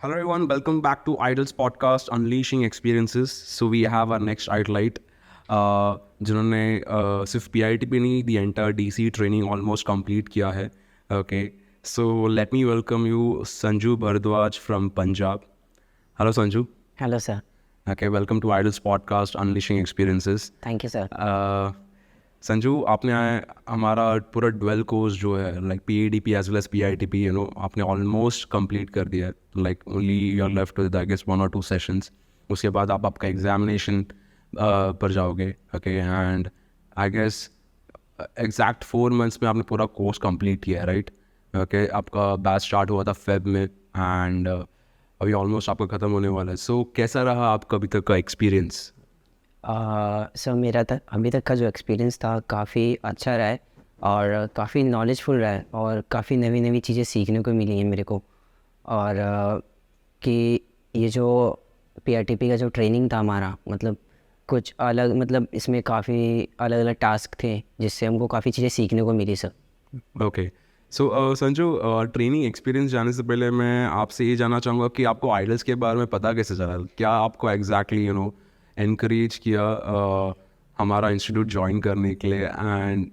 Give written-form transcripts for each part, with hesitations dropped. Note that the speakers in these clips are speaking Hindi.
Hello everyone, welcome back to Idols podcast Unleashing Experiences. So we have our next idolite, जिन्होंने सिर्फ PITP नहीं दी entire DC training almost complete किया है. Okay, so let me welcome you Sanju Bhardwaj from Punjab. Hello Sanju. Hello sir. Okay, welcome to Idols podcast Unleashing Experiences. Thank you sir. Sanju, आपने हमारा पूरा ड्वेल कोर्स जो है like PADP as well as PITP आपने ऑलमोस्ट कंप्लीट कर दिया है. Like only you are left with I guess 1 or 2 sessions. उसके बाद आप आपका एग्जामिनेशन पर जाओगे. Okay, and I guess exact 4 months में आपने पूरा कोर्स कंप्लीट किया है, राइट? ओके, आपका बैच स्टार्ट हुआ था फेब में एंड अभी ऑलमोस्ट आपका ख़त्म होने वाला है. सो कैसा रहा आपका अभी तक का एक्सपीरियंस? सर मेरा अभी तक का जो एक्सपीरियंस था काफ़ी अच्छा रहा है और काफ़ी नॉलेजफुल रहा है और काफ़ी नवी नवी चीज़ें सीखने को मिली हैं मेरे को. और कि ये जो PRTP का जो ट्रेनिंग था हमारा, मतलब कुछ अलग, मतलब इसमें काफ़ी अलग अलग टास्क थे जिससे हमको काफ़ी चीज़ें सीखने को मिली सर. ओके, सो संजू, ट्रेनिंग एक्सपीरियंस जाने से पहले मैं आपसे ये जानना चाहूँगा कि आपको आइडल्स के बारे में पता कैसे चला? क्या आपको एग्जैक्टली एनकरेज किया हमारा इंस्टीट्यूट ज्वाइन करने के लिए? एंड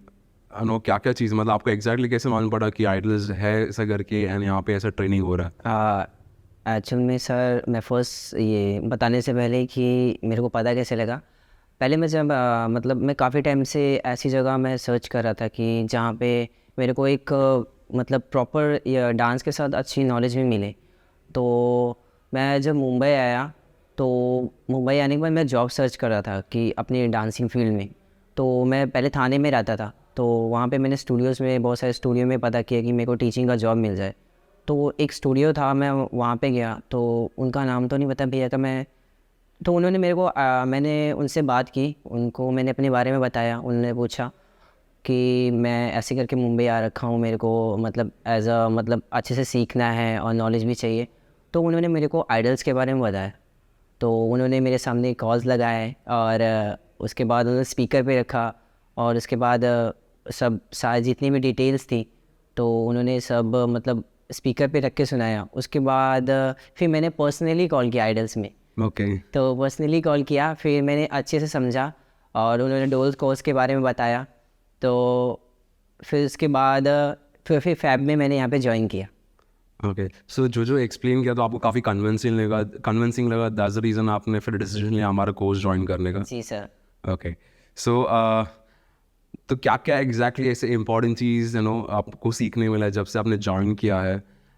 क्या क्या चीज़, मतलब आपको एग्जैक्टली कैसे मालूम पड़ा कि आइडल्स है ऐसा करके एंड यहाँ पे ऐसा ट्रेनिंग हो रहा है? एक्चुअल में सर, मैं फर्स्ट ये बताने से पहले कि मेरे को पता कैसे लगा, पहले मैं जब मतलब मैं काफ़ी टाइम से ऐसी जगह मैं सर्च कर रहा था कि जहाँ पे मेरे को एक मतलब प्रॉपर डांस के साथ अच्छी नॉलेज भी मिले. तो मैं जब मुंबई आया, तो मुंबई आने के बाद मैं जॉब सर्च कर रहा था कि अपनी डांसिंग फील्ड में. तो मैं पहले थाने में रहता था, तो वहाँ पे मैंने स्टूडियोज़ में, बहुत सारे स्टूडियो में पता किया कि मेरे को टीचिंग का जॉब मिल जाए. तो एक स्टूडियो था, मैं वहाँ पे गया, तो उनका नाम तो नहीं पता भैया का. तो उन्होंने मेरे को मैंने उनसे बात की, उनको मैंने अपने बारे में बताया. उन्होंने पूछा कि मैं ऐसे करके मुंबई आ रखा हूँ, मेरे को मतलब एज अ मतलब अच्छे से सीखना है और नॉलेज भी चाहिए. तो उन्होंने मेरे को आइडल्स के बारे में बताया. तो उन्होंने मेरे सामने कॉल्स लगाए और उसके बाद उन्होंने स्पीकर पे रखा और उसके बाद सब सारी जितनी भी डिटेल्स थी तो उन्होंने सब मतलब स्पीकर पे रख के सुनाया. उसके बाद फिर मैंने पर्सनली कॉल किया आइडल्स में. ओके, तो पर्सनली कॉल किया, फिर मैंने अच्छे से समझा और उन्होंने डोल्स कोर्स के बारे में बताया. तो फिर उसके बाद फिर फैब में मैंने यहाँ पे ज्वाइन किया. ओके, सो जो एक्सप्लेन किया तो आपको काफ़ी कन्विंसिंग लगा. दैट्स द रीज़न आपने फिर डिसीजन लिया हमारा कोर्स ज्वाइन करने का. जी सर. ओके, सो तो क्या क्या एग्जैक्टली ऐसे इंपॉर्टेंट चीज़ आपको सीखने मिला है जब से आपने ज्वाइन किया है?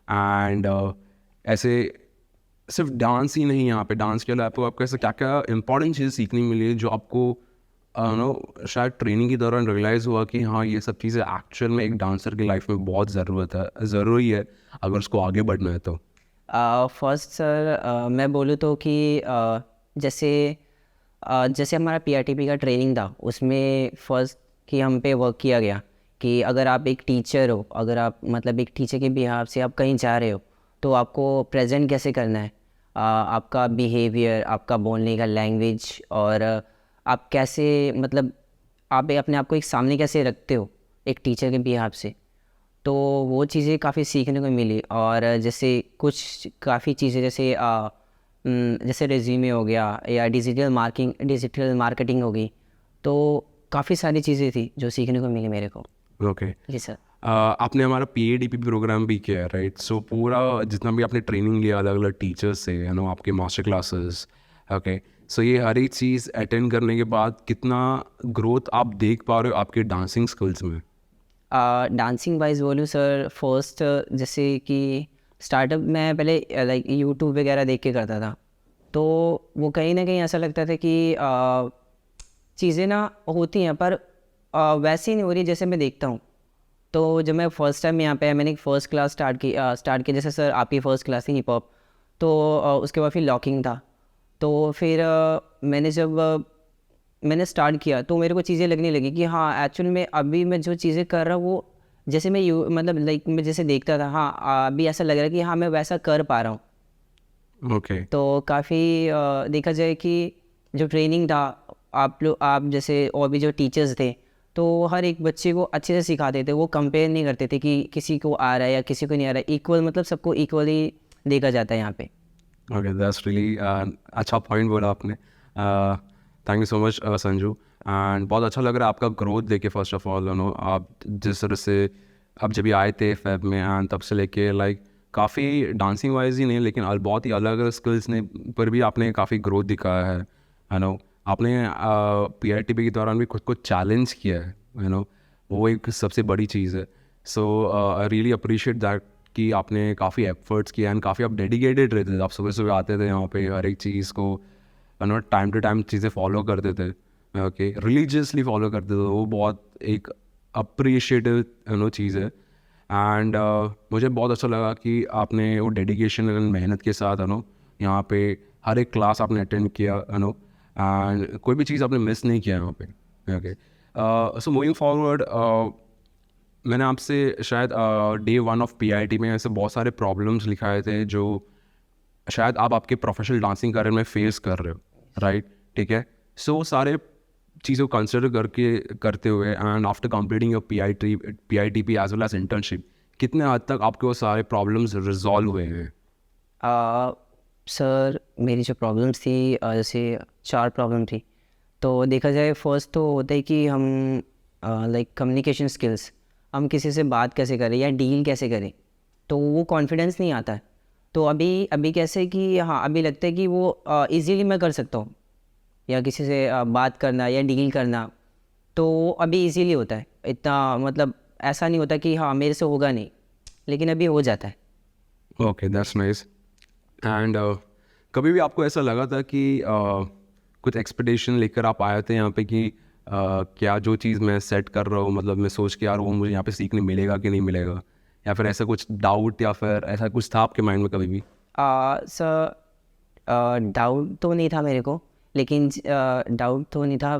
एंड ऐसे सिर्फ डांस ही नहीं, यहाँ पे डांस के अलावा आपको ऐसे क्या क्या इंपॉर्टेंट चीज़ सीखने मिली है जो आपको शायद ट्रेनिंग के दौरान रियलाइज़ हुआ कि हाँ, ये सब चीज़ें एक्चुअल में एक डांसर की लाइफ में बहुत ज़रूरी है अगर उसको आगे बढ़ना है तो? फर्स्ट सर, मैं बोलूँ तो कि जैसे हमारा PRTP का ट्रेनिंग था, उसमें फर्स्ट कि हम पे वर्क किया गया कि अगर आप एक टीचर हो, अगर आप मतलब एक टीचर के बिहाफ से आप कहीं जा रहे हो, तो आपको प्रेजेंट कैसे करना है, आपका बिहेवियर, आपका बोलने का लैंग्वेज, और आप कैसे मतलब आप अपने आप को एक सामने कैसे रखते हो एक टीचर के बिहाफ से. तो वो चीज़ें काफ़ी सीखने को मिली. और जैसे कुछ काफ़ी चीज़ें जैसे रेज्यूमे हो गया या डिजिटल मार्केटिंग हो गई, तो काफ़ी सारी चीज़ें थी जो सीखने को मिली मेरे को. ओके, जी सर. आपने हमारा PADP प्रोग्राम भी किया है, राइट? सो पूरा जितना भी आपने ट्रेनिंग लिया अलग अलग टीचर्स से, आपके मास्टर क्लासेस. ओके, सो ये हर एक चीज़ अटेंड करने के बाद कितना ग्रोथ आप देख पा रहे हो आपके डांसिंग स्किल्स में? डांसिंग वाइज बोलूँ सर, फर्स्ट जैसे कि स्टार्टअप मैं पहले लाइक यूट्यूब वगैरह देख के करता था, तो वो कहीं ना कहीं ऐसा लगता था कि चीज़ें ना होती हैं पर वैसे ही नहीं हो रही जैसे मैं देखता हूँ. तो जब मैं फर्स्ट टाइम यहाँ पे आया, मैंने एक फ़र्स्ट क्लास स्टार्ट की जैसे सर आपकी फ़र्स्ट क्लास थी हिप हॉप, तो उसके बाद फिर लॉकिंग था. तो फिर मैंने स्टार्ट किया तो मेरे को चीज़ें लगने लगी कि हाँ, एक्चुअली में अभी मैं जो चीज़ें कर रहा हूँ वो जैसे मतलब लाइक मैं जैसे देखता था, हाँ अभी ऐसा लग रहा है कि हाँ मैं वैसा कर पा रहा हूँ. ओके, तो काफ़ी देखा जाए कि जो ट्रेनिंग था, आप जैसे और भी जो टीचर्स थे, तो हर एक बच्चे को अच्छे से सिखाते थे. वो कंपेयर नहीं करते थे कि किसी को आ रहा है या किसी को नहीं आ रहा है. इक्वल मतलब सबको इक्वली देखा जाता है यहाँ पे. ओके, दैट्स रियली अच्छा पॉइंट बोला आपने। Thank you so much Sanju, and बहुत अच्छा लग रहा है आपका ग्रोथ देखे। फर्स्ट ऑफ ऑल आप जिस तरह से आप जब भी आए थे फेब में, एंड तब से लेके लाइक काफ़ी डांसिंग वाइज ही नहीं लेकिन बहुत ही अलग अलग स्किल्स ने पर भी आपने काफ़ी ग्रोथ दिखाया है। आपने PITP के दौरान भी खुद को चैलेंज किया है, वो एक सबसे बड़ी चीज़ है। सो आई रियली अप्रिशिएट दैट कि आपने काफ़ी एफर्ट्स किया एंड काफ़ी आप डेडिकेटेड रहते थे। आप सुबह सुबह आते थे यहाँ पे, हर एक चीज़ को टाइम टू टाइम चीज़ें फॉलो करते थे, ओके, रिलीजियसली फॉलो करते थे। वो बहुत एक अप्रिशिएटिव चीज़ है। एंड मुझे बहुत अच्छा लगा कि आपने वो डेडिकेशन एंड मेहनत के साथ यहाँ पे हर एक क्लास आपने अटेंड किया, एंड कोई भी चीज़ आपने मिस नहीं किया यहाँ पे, ओके। सो मूविंग फॉरवर्ड, मैंने आपसे शायद डे 1 ऑफ PIT में ऐसे बहुत सारे प्रॉब्लम्स लिखाए थे जो शायद आप आपके प्रोफेशनल डांसिंग करियर में फेस कर रहे हो, राइट? ठीक है, सो सारे चीज़ों को कंसिडर करते हुए and after completing your PITP as well as internship, कितने हद तक आपके वो सारे प्रॉब्लम्स रिजॉल्व हुए हैं? सर मेरी जो प्रॉब्लम्स थी जैसे 4 प्रॉब्लम थी। तो देखा जाए फर्स्ट तो होता है कि हम लाइक कम्युनिकेशन स्किल्स, हम किसी से बात कैसे करें या डील कैसे करें, तो वो कॉन्फिडेंस नहीं आता है। तो अभी कैसे कि हाँ, अभी लगता है कि वो इजीली मैं कर सकता हूँ, या किसी से बात करना या डील करना, तो वो अभी इजीली होता है। इतना मतलब ऐसा नहीं होता कि हाँ मेरे से होगा नहीं, लेकिन अभी हो जाता है। Okay, that's nice. एंड कभी भी आपको ऐसा लगा था कि कुछ एक्सपेक्टेशन लेकर आप आए थे यहाँ पे कि क्या जो चीज़ मैं सेट कर रहा हूँ, मतलब मैं सोच के यार वो मुझे यहाँ पे सीखने मिलेगा कि नहीं मिलेगा, या फिर ऐसा कुछ डाउट या फिर ऐसा कुछ था आपके माइंड में कभी भी? सर डाउट तो नहीं था मेरे को, लेकिन डाउट तो नहीं था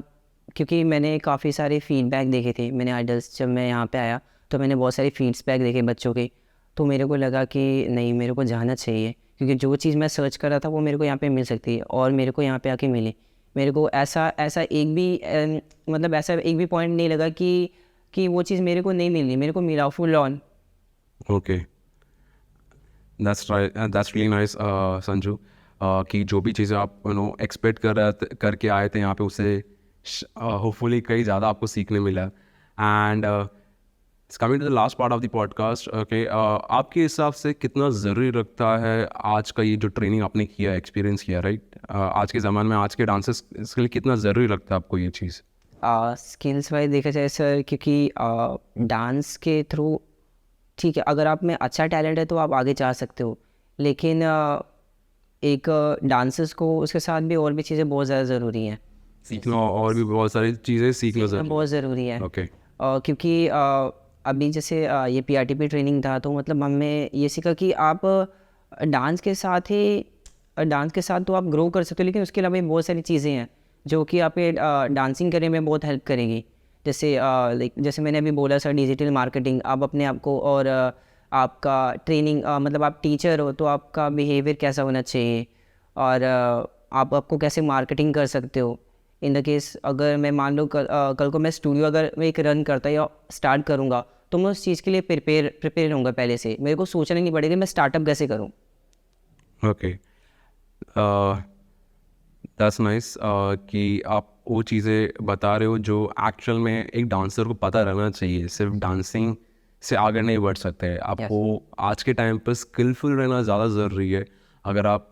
क्योंकि मैंने काफ़ी सारे फीडबैक देखे थे। मैंने आइडल्स जब मैं यहाँ पे आया तो मैंने बहुत सारे फीडबैक देखे बच्चों के, तो मेरे को लगा कि नहीं, मेरे को जाना चाहिए, क्योंकि जो चीज़ मैं सर्च कर रहा था वो मेरे को यहाँ पे मिल सकती है और मेरे को यहाँ पे आके मिली। मेरे को ऐसा ऐसा एक भी मतलब ऐसा एक भी पॉइंट नहीं लगा कि वो चीज़ मेरे को नहीं मिली, मेरे को मिला full on. Okay, that's right, that's really nice Sanju, कि जो भी चीज़ें आप एक्सपेक्ट करके आए थे यहाँ पे, उसे होपफुली कहीं ज़्यादा आपको सीखने मिला। And coming to the last part of the podcast, okay, आपके हिसाब से कितना ज़रूरी रखता है आज का ये जो ट्रेनिंग आपने किया, एक्सपीरियंस किया, राइट? आज के ज़माने में आज के डांसर्स के लिए कितना ज़रूरी लगता है आपको ये चीज़? स्किल्स वाइज देखा जाए सर, क्योंकि डांस के थ्रू ठीक है, अगर आप में अच्छा टैलेंट है तो आप आगे जा सकते हो, लेकिन एक डांसर्स को उसके साथ भी और भी चीज़ें बहुत ज़्यादा ज़रूरी हैं। सीखना और भी बहुत सारी चीज़ें सीखना ज़रूरी बहुत ज़रूरी है। ओके। क्योंकि अभी जैसे ये PRTP ट्रेनिंग था, तो मतलब हमें ये सीखा कि आप डांस के साथ ही डांस के साथ तो आप ग्रो कर सकते हो, लेकिन उसके अलावा भी बहुत सारी चीज़ें हैं जो कि आपके डांसिंग करने में बहुत हेल्प करेंगी। जैसे लाइक जैसे मैंने अभी बोला सर, डिजिटल मार्केटिंग, आप अपने आप को और आपका ट्रेनिंग मतलब आप टीचर हो तो आपका बिहेवियर कैसा होना चाहिए, और आप आपको कैसे मार्केटिंग कर सकते हो। इन द केस अगर मैं मान लो कल को मैं स्टूडियो अगर मैं एक रन करता या स्टार्ट करूँगा, तो मैं उस चीज़ के लिए प्रिपेयर रहूँगा पहले से। मेरे को सोचना नहीं पड़ेगा मैं स्टार्टअप कैसे करूँ। ओके, दैट्स नाइस कि आप वो चीज़ें बता रहे हो जो एक्चुअल में एक डांसर को पता रहना चाहिए। सिर्फ डांसिंग से आगे नहीं बढ़ सकते, आपको आज के टाइम पर स्किलफुल रहना ज़्यादा ज़रूरी है अगर आप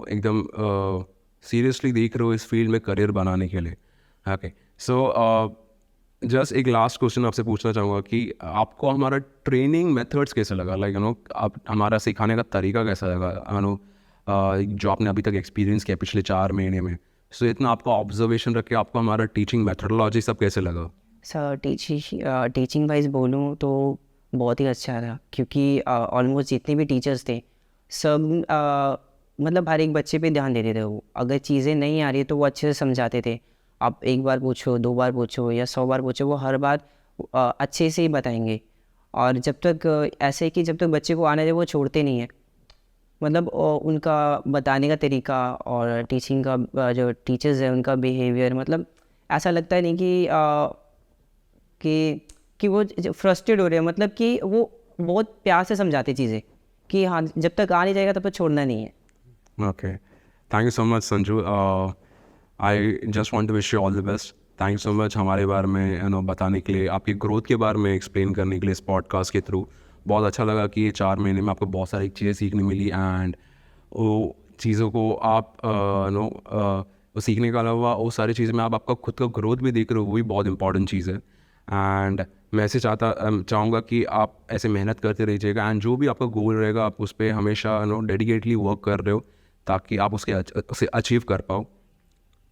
एकदम सीरियसली देख रहे हो इस फील्ड में करियर बनाने के लिए। ओके, सो जस्ट एक लास्ट क्वेश्चन आपसे पूछना चाहूँगा कि आपको हमारा ट्रेनिंग मेथड्स कैसा लगा, लाइक आप हमारा सिखाने का तरीका कैसा लगा, जो आपने अभी तक एक्सपीरियंस किया पिछले 4 महीने में। सो इतना आपका ऑब्जर्वेशन रख के आपको हमारा टीचिंग मेथडोलॉजी सब कैसे लगा? सर टीचिंग वाइज बोलूँ तो बहुत ही अच्छा था, क्योंकि ऑलमोस्ट जितने भी टीचर्स थे सब मतलब हर एक बच्चे पे ध्यान देते थे। वो अगर चीज़ें नहीं आ रही तो वो अच्छे से समझाते थे। आप एक बार पूछो, 2 बार पूछो या 100 बार पूछो, वो हर बार अच्छे से ही बताएंगे। और जब तक ऐसे कि जब तक बच्चे को आने दे वो छोड़ते नहीं हैं। मतलब उनका बताने का तरीका और टीचिंग का जो टीचर्स हैं उनका बिहेवियर, मतलब ऐसा लगता है नहीं कि वो फ्रस्ट्रेट हो रहे हैं, मतलब कि वो बहुत प्यार से समझाते चीज़ें कि हाँ, जब तक आ नहीं जाएगा तब तक छोड़ना नहीं है। Okay. Thank you so much, Sanju. I just want to wish you all the best. Thank you so much हमारे बारे में बताने के लिए, आपकी ग्रोथ के बारे में एक्सप्लेन करने के लिए इस पॉडकास्ट के थ्रू। बहुत अच्छा लगा कि ये 4 महीने में आपको बहुत सारी चीज़ें सीखने मिली, एंड वो चीज़ों को आप वो सीखने के अलावा वो सारी चीज़ें में आप आपका खुद का ग्रोथ भी देख रहे हो, वो भी बहुत इंपॉर्टेंट चीज़ है। एंड मैं ऐसे चाहूँगा कि आप ऐसे मेहनत करते रहिएगा, एंड जो भी आपका गोल रहेगा आप उस पर हमेशा डेडिकेटली वर्क कर रहे हो ताकि आप उसे अचीव कर पाओ।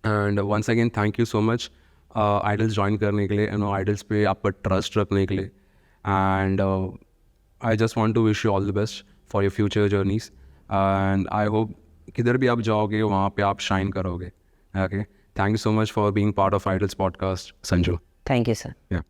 And once again thank you so much Idols join करने के लिए, आइडल्स पे आपका ट्रस्ट रखने के लिए। And I just want to wish you all the best for your future journeys, and I hope किधर भी आप जाओगे वहाँ पे आप शाइन करोगे। Okay, thank you so much for being part of Idols podcast, Sanju. Thank you sir. या